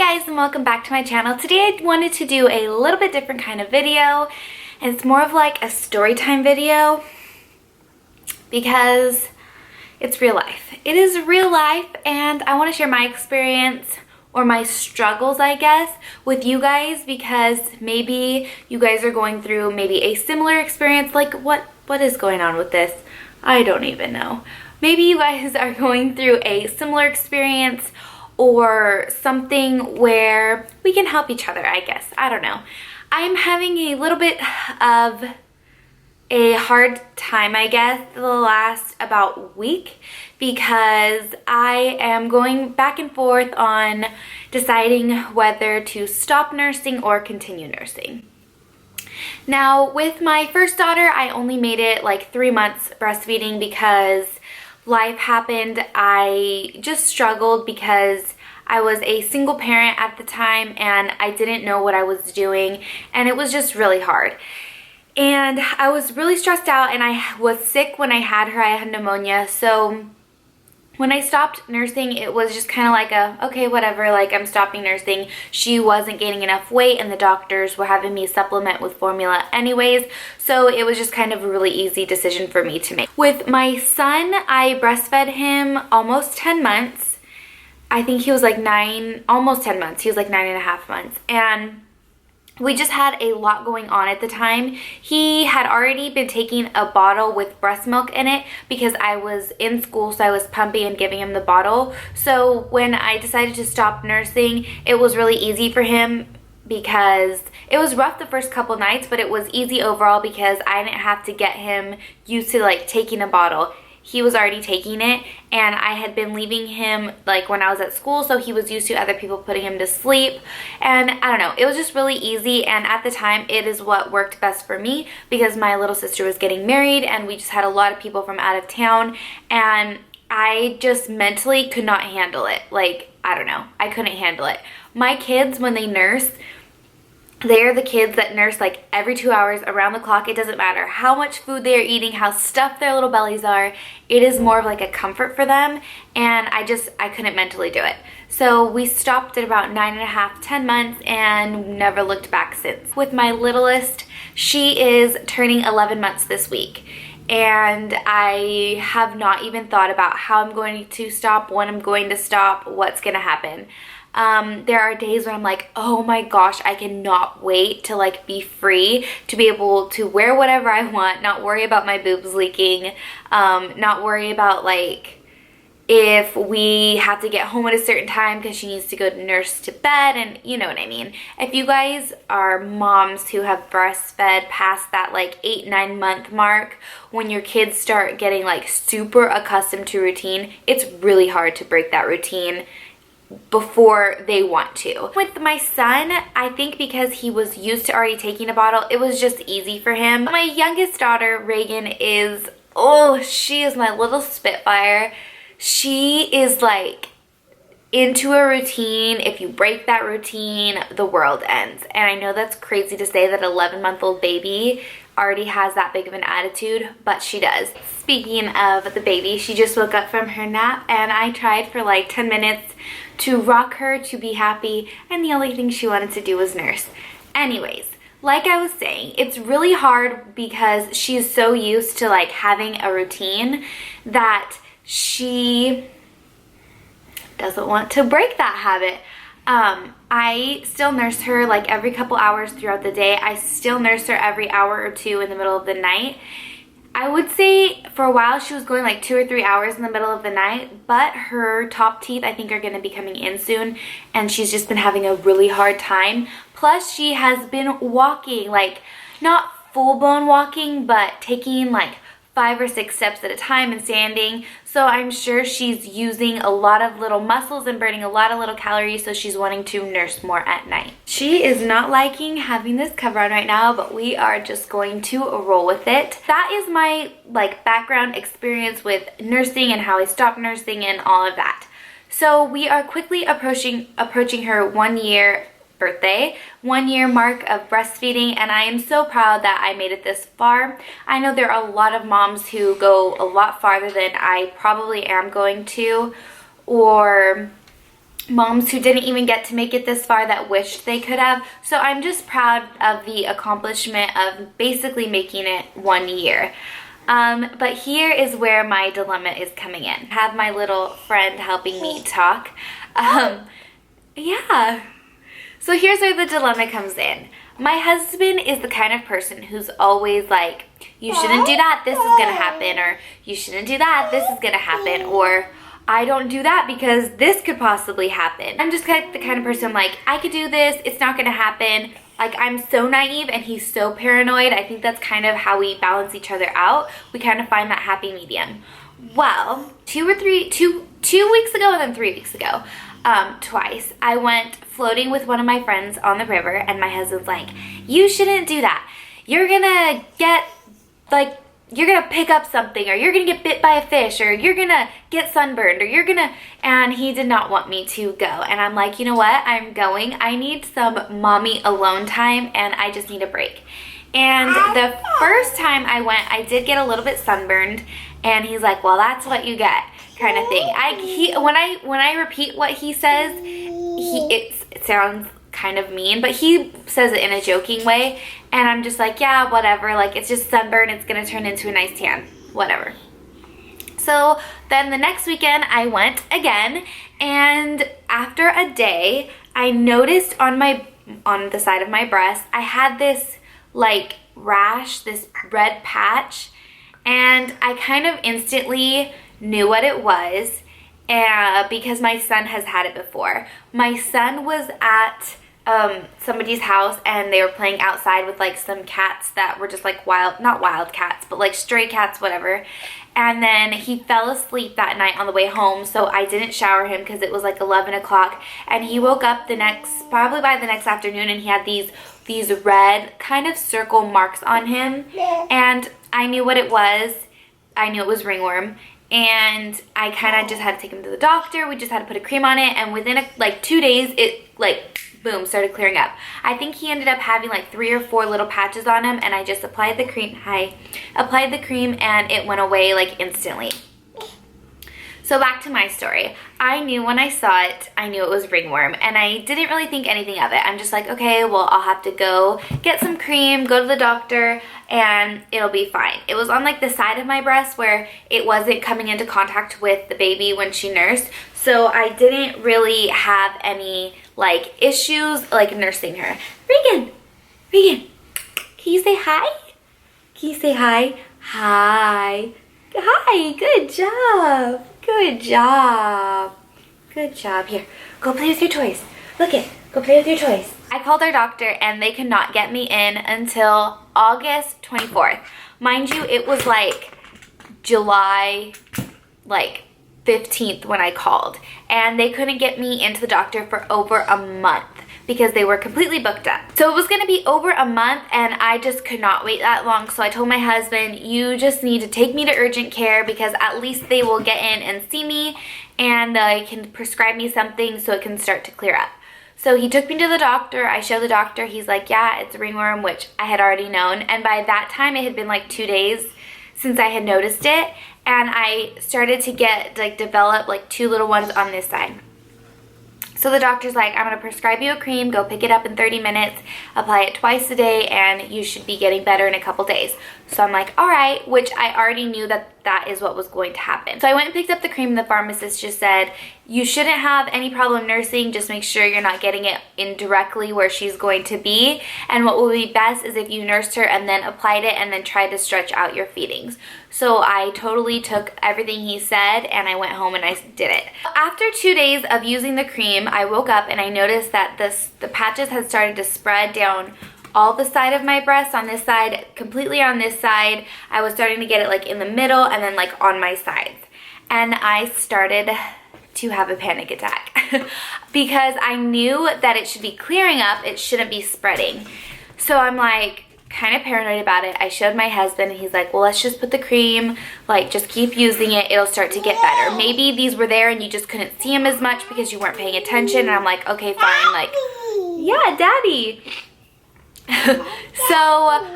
guys, and welcome back to my channel. Today I wanted to do a little bit different kind of video, and it's more of like a story time video because it's real life. It is real life, and I want to share my experience or my struggles, I guess, with you guys, because maybe you guys are going through maybe a similar experience. Like what is going on with this? I don't even know. Maybe you guys are going through a similar experience or something where we can help each other, I guess. I don't know. I'm having a little bit of a hard time, I guess, the last about week, because I am going back and forth on deciding whether to stop nursing or continue nursing. Now, with my first daughter, I only made it like 3 months breastfeeding because life happened. I just struggled because I was a single parent at the time and I didn't know what I was doing, and it was just really hard. And I was really stressed out, and I was sick when I had her. I had pneumonia. So when I stopped nursing, it was just kind of like okay, whatever, like I'm stopping nursing. She wasn't gaining enough weight and the doctors were having me supplement with formula anyways. So it was just kind of a really easy decision for me to make. With my son, I breastfed him almost 10 months. I think he was like almost 10 months. He was like 9.5 months. And we just had a lot going on at the time. He had already been taking a bottle with breast milk in it because I was in school, so I was pumping and giving him the bottle. So when I decided to stop nursing, it was really easy for him because it was rough the first couple nights, but it was easy overall because I didn't have to get him used to like taking a bottle. He was already taking it, and I had been leaving him like when I was at school, so he was used to other people putting him to sleep. And I don't know, it was just really easy, and at the time it is what worked best for me because my little sister was getting married and we just had a lot of people from out of town, and I just mentally could not handle it. Like, I don't know, I couldn't handle it. My kids, when they nurse, they're the kids that nurse like every 2 hours around the clock. It doesn't matter how much food they are eating, how stuffed their little bellies are. It is more of like a comfort for them, and I couldn't mentally do it. So we stopped at about 9.5, 10 months and never looked back since. With my littlest, she is turning 11 months this week, and I have not even thought about how I'm going to stop, when I'm going to stop, what's gonna happen. There are days when I'm like, oh my gosh, I cannot wait to like be free, to be able to wear whatever I want, not worry about my boobs leaking, not worry about like if we have to get home at a certain time because she needs to go to nurse to bed, and you know what I mean. If you guys are moms who have breastfed past that like 8-9 month mark, when your kids start getting like super accustomed to routine, it's really hard to break that routine before they want to. With my son, I think because he was used to already taking a bottle, it was just easy for him. My youngest daughter, Reagan, is, she is my little spitfire. She is like into a routine. If you break that routine, the world ends. And I know that's crazy to say that an 11-month-old baby already has that big of an attitude, but she does. Speaking of the baby, she just woke up from her nap, and I tried for like 10 minutes to rock her to be happy, and the only thing she wanted to do was nurse. Anyways, like I was saying, it's really hard because she's so used to like having a routine that she doesn't want to break that habit. I still nurse her like every couple hours throughout the day. I still nurse her every hour or two in the middle of the night. I would say for a while she was going like 2 or 3 hours in the middle of the night, but her top teeth I think are going to be coming in soon, and she's just been having a really hard time. Plus she has been walking, like not full-blown walking, but taking like 5 or 6 steps at a time and standing. So I'm sure she's using a lot of little muscles and burning a lot of little calories, so she's wanting to nurse more at night. She is not liking having this cover on right now, but we are just going to roll with it. That is my like background experience with nursing and how I stopped nursing and all of that. So we are quickly approaching her 1 year birthday, 1 year mark of breastfeeding, and I am so proud that I made it this far. I know there are a lot of moms who go a lot farther than I probably am going to, or moms who didn't even get to make it this far that wished they could have. So I'm just proud of the accomplishment of basically making it 1 year. But here is where my dilemma is coming in. I have my little friend helping me talk. Yeah. So here's where the dilemma comes in. My husband is the kind of person who's always like, you shouldn't do that, this is gonna happen, or you shouldn't do that, this is gonna happen, or I don't do that because this could possibly happen. I'm just the kind of person like, I could do this, it's not gonna happen. Like, I'm so naive and he's so paranoid. I think that's kind of how we balance each other out. We kind of find that happy medium. Well, 2 weeks ago and then 3 weeks ago, twice, I went floating with one of my friends on the river, and my husband's like, you shouldn't do that. You're gonna get, like, you're gonna pick up something, or you're gonna get bit by a fish, or you're gonna get sunburned, or you're gonna, and he did not want me to go. And I'm like, you know what, I'm going. I need some mommy alone time, and I just need a break. And the first time I went, I did get a little bit sunburned, and he's like, well, that's what you get, kind of thing. When I repeat what he says, it sounds kind of mean, but he says it in a joking way, and I'm just like, yeah, whatever, like, it's just sunburn, it's gonna turn into a nice tan, whatever. So then the next weekend I went again, and after a day, I noticed on the side of my breast, I had this like rash, this red patch, and I kind of instantly knew what it was, because my son has had it before. My son was at somebody's house, and they were playing outside with like some cats that were just like not wild cats, but like stray cats, whatever. And then he fell asleep that night on the way home, so I didn't shower him because it was like 11 o'clock, and he woke up probably by the next afternoon, and he had these red kind of circle marks on him, and I knew what it was. I knew it was ringworm, and I kind of just had to take him to the doctor. We just had to put a cream on it, and within like 2 days, it like boom, started clearing up. I think he ended up having like 3 or 4 little patches on him, and I just applied the cream. Applied the cream, and it went away like instantly. So back to my story. I knew when I saw it, I knew it was ringworm, and I didn't really think anything of it. I'm just like, okay, well, I'll have to go get some cream, go to the doctor, and it'll be fine. It was on like the side of my breast where it wasn't coming into contact with the baby when she nursed, so I didn't really have any like issues like nursing her. Regan, can you say hi? Can you say hi? Hi. Hi, good job. Good job. Good job. Here, go play with your toys. Look it, go play with your toys. I called our doctor, and they could not get me in until August 24th. Mind you, it was like July like 15th when I called, and they couldn't get me into the doctor for over a month because they were completely booked up. So it was gonna be over a month, and I just could not wait that long. So I told my husband, you just need to take me to urgent care, because at least they will get in and see me, and they can prescribe me something so it can start to clear up. So he took me to the doctor. I showed the doctor. He's like, yeah, it's ringworm, which I had already known. And by that time, it had been like 2 days since I had noticed it, and I started to develop like 2 little ones on this side. So the doctor's like, I'm going to prescribe you a cream, go pick it up in 30 minutes, apply it twice a day, and you should be getting better in a couple days. So I'm like, all right, which I already knew that is what was going to happen. So I went and picked up the cream. The pharmacist just said, you shouldn't have any problem nursing, just make sure you're not getting it in directly where she's going to be. And what will be best is if you nursed her and then applied it and then tried to stretch out your feedings. So I totally took everything he said, and I went home and I did it. After 2 days of using the cream, I woke up and I noticed that the patches had started to spread down all the side of my breast, on this side, completely on this side. I was starting to get it like in the middle, and then like on my sides. And I started to have a panic attack because I knew that it should be clearing up, it shouldn't be spreading. So I'm like kind of paranoid about it. I showed my husband, and he's like, well, let's just put the cream, like just keep using it, it'll start to get better. Maybe these were there and you just couldn't see them as much because you weren't paying attention. And I'm like, okay, fine, like, yeah, daddy. So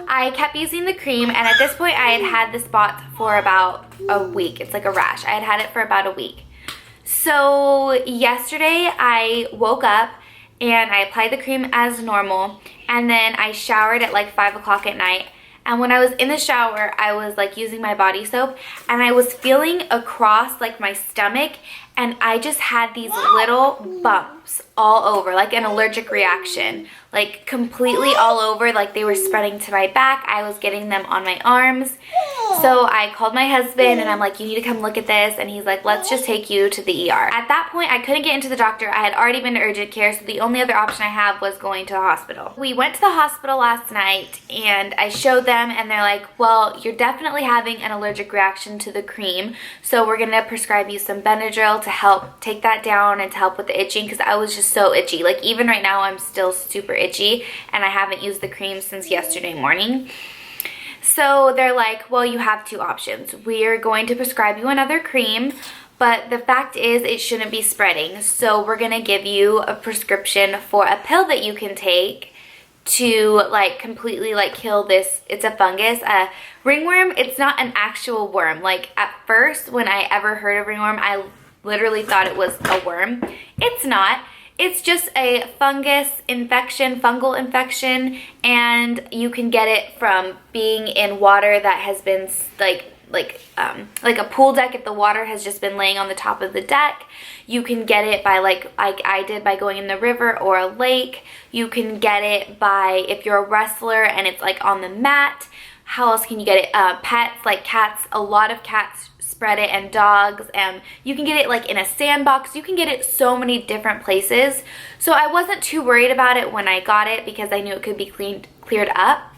I kept using the cream, and at this point I had the spots for about a week. It's like a rash. I had it for about a week. So yesterday I woke up and I applied the cream as normal, and then I showered at like 5 o'clock at night. And when I was in the shower, I was like using my body soap, and I was feeling across like my stomach, and I just had these little bumps all over, like an allergic reaction, like completely all over, like they were spreading to my back. I was getting them on my arms. So I called my husband and I'm like, you need to come look at this. And he's like, let's just take you to the ER. At that point, I couldn't get into the doctor. I had already been to urgent care, so the only other option I have was going to the hospital. We went to the hospital last night and I showed them, and they're like, well, you're definitely having an allergic reaction to the cream, so we're gonna prescribe you some Benadryl to help take that down and to help with the itching, because I was just so itchy. Like even right now, I'm still super itchy, and I haven't used the cream since yesterday morning. So they're like, well, you have two options. We're going to prescribe you another cream, but the fact is it shouldn't be spreading. So we're gonna give you a prescription for a pill that you can take to like completely like kill this. It's a fungus. Ringworm, it's not an actual worm. Like at first when I ever heard of ringworm, I literally thought it was a worm. It's not. It's just a fungus infection, fungal infection, and you can get it from being in water that has been like a pool deck. If the water has just been laying on the top of the deck, you can get it by like I did by going in the river or a lake. You can get it by if you're a wrestler and it's like on the mat. How else can you get it? Pets, like cats. A lot of cats spread it, and dogs, and you can get it like in a sandbox. You can get it so many different places. So I wasn't too worried about it when I got it because I knew it could be cleared up.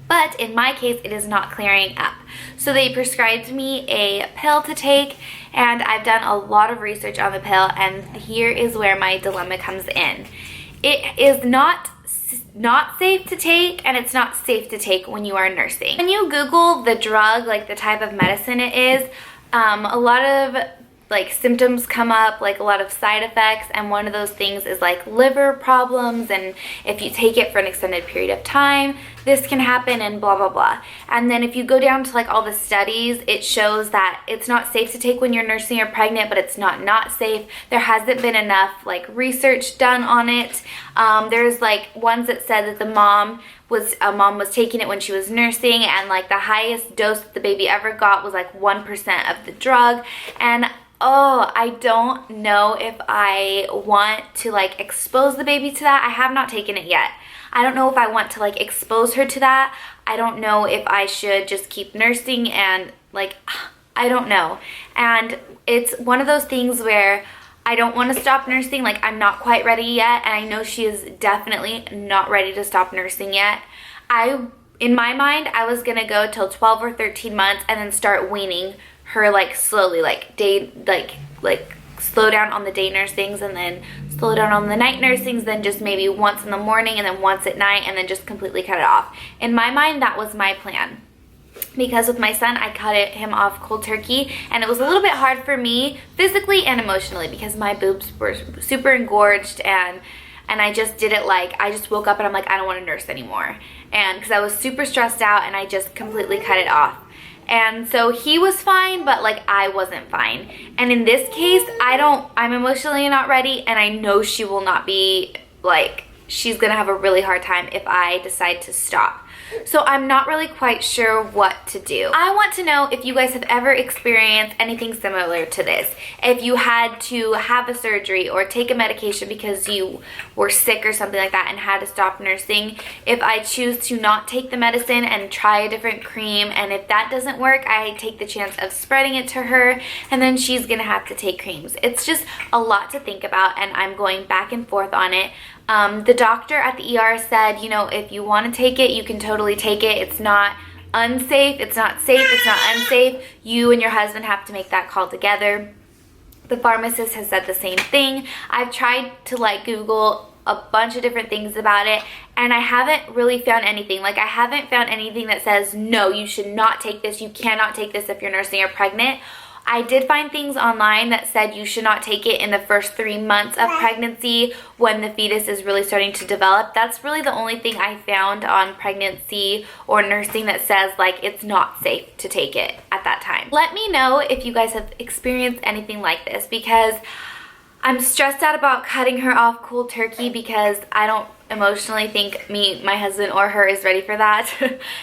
But in my case, it is not clearing up. So they prescribed me a pill to take, and I've done a lot of research on the pill, and here is where my dilemma comes in. It is not safe to take, and it's not safe to take when you are nursing. When you Google the drug, like the type of medicine it is, a lot of like symptoms come up, like a lot of side effects, and one of those things is like liver problems, and if you take it for an extended period of time, this can happen, and blah blah blah. And then if you go down to like all the studies, it shows that it's not safe to take when you're nursing or pregnant, but it's not safe. There hasn't been enough like research done on it. There's like ones that said that the mom was taking it when she was nursing, and like the highest dose that the baby ever got was like 1% of the drug. And oh, I don't know if I want to like expose the baby to that. I have not taken it yet. I don't know if I want to like expose her to that. I don't know if I should just keep nursing, and like, I don't know. And it's one of those things where I don't want to stop nursing. Like I'm not quite ready yet, and I know she is definitely not ready to stop nursing yet. In my mind, I was gonna go till 12 or 13 months and then start weaning her like slowly, like slow down on the day nursings and then slow down on the night nursings, then just maybe once in the morning and then once at night, and then just completely cut it off. In my mind, that was my plan. Because with my son, I cut him off cold turkey, and it was a little bit hard for me physically and emotionally because my boobs were super engorged, and I just did it like, I just woke up and I'm like, I don't want to nurse anymore. And because I was super stressed out, and I just completely cut it off. And so he was fine, but like I wasn't fine. And in this case, I'm emotionally not ready, and I know she will not be, like, she's gonna have a really hard time if I decide to stop. So I'm not really quite sure what to do. I want to know if you guys have ever experienced anything similar to this. If you had to have a surgery or take a medication because you were sick or something like that and had to stop nursing. If I choose to not take the medicine and try a different cream, and if that doesn't work, I take the chance of spreading it to her, and then she's gonna have to take creams. It's just a lot to think about, and I'm going back and forth on it. The doctor at the ER said, you know, if you want to take it, you can totally take it. It's not unsafe, it's not safe, it's not unsafe. You and your husband have to make that call together. The pharmacist has said the same thing. I've tried to like Google a bunch of different things about it, and I haven't really found anything. Like I haven't found anything that says, no, you should not take this, you cannot take this if you're nursing or pregnant. I did find things online that said you should not take it in the first 3 months of pregnancy when the fetus is really starting to develop. That's really the only thing I found on pregnancy or nursing that says like it's not safe to take it at that time. Let me know if you guys have experienced anything like this, because I'm stressed out about cutting her off cold turkey because I don't emotionally think my husband or her is ready for that.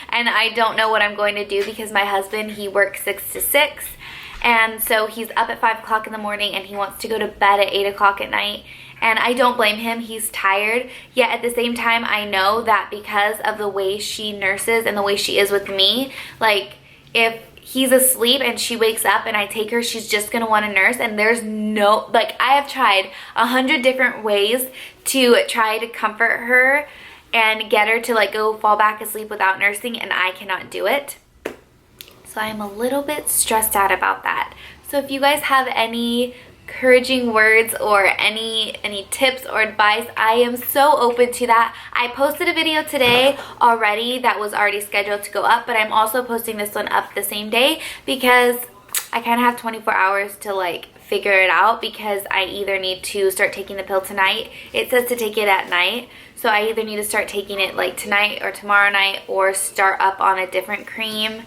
And I don't know what I'm going to do because my husband, he works 6 to 6. And so he's up at 5 o'clock in the morning and he wants to go to bed at 8 o'clock at night. And I don't blame him, he's tired. Yet at the same time, I know that because of the way she nurses and the way she is with me, like if he's asleep and she wakes up and I take her, she's just gonna want to nurse. And there's no, like, I have tried 100 different ways to try to comfort her and get her to like go fall back asleep without nursing, and I cannot do it. So I'm a little bit stressed out about that. So if you guys have any encouraging words or any tips or advice, I am so open to that. I posted a video today already that was already scheduled to go up, but I'm also posting this one up the same day because I kind of have 24 hours to like figure it out, because I either need to start taking the pill tonight. It says to take it at night, so I either need to start taking it like tonight or tomorrow night, or start up on a different cream.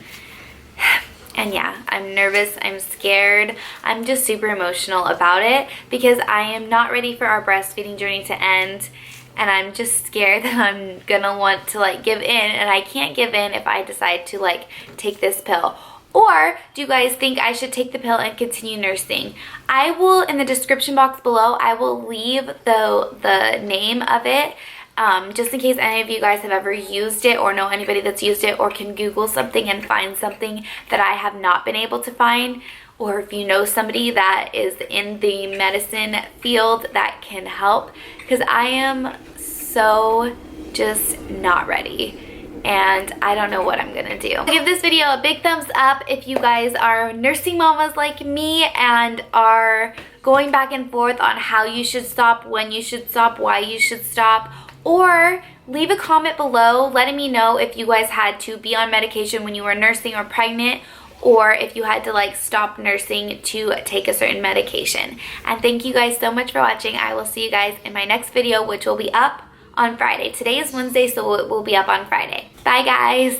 And yeah, I'm nervous, I'm scared, I'm just super emotional about it because I am not ready for our breastfeeding journey to end, and I'm just scared that I'm gonna want to like give in, and I can't give in if I decide to like take this pill. Or do you guys think I should take the pill and continue nursing? I will, in the description box below, I will leave the name of it. Just in case any of you guys have ever used it or know anybody that's used it, or can Google something and find something that I have not been able to find, or if you know somebody that is in the medicine field that can help, because I am so just not ready and I don't know what I'm gonna do. Give this video a big thumbs up if you guys are nursing mamas like me and are going back and forth on how you should stop, when you should stop, why you should stop. Or leave a comment below letting me know if you guys had to be on medication when you were nursing or pregnant, or if you had to like stop nursing to take a certain medication. And thank you guys so much for watching. I will see you guys in my next video, which will be up on Friday. Today is Wednesday, so it will be up on Friday. Bye guys.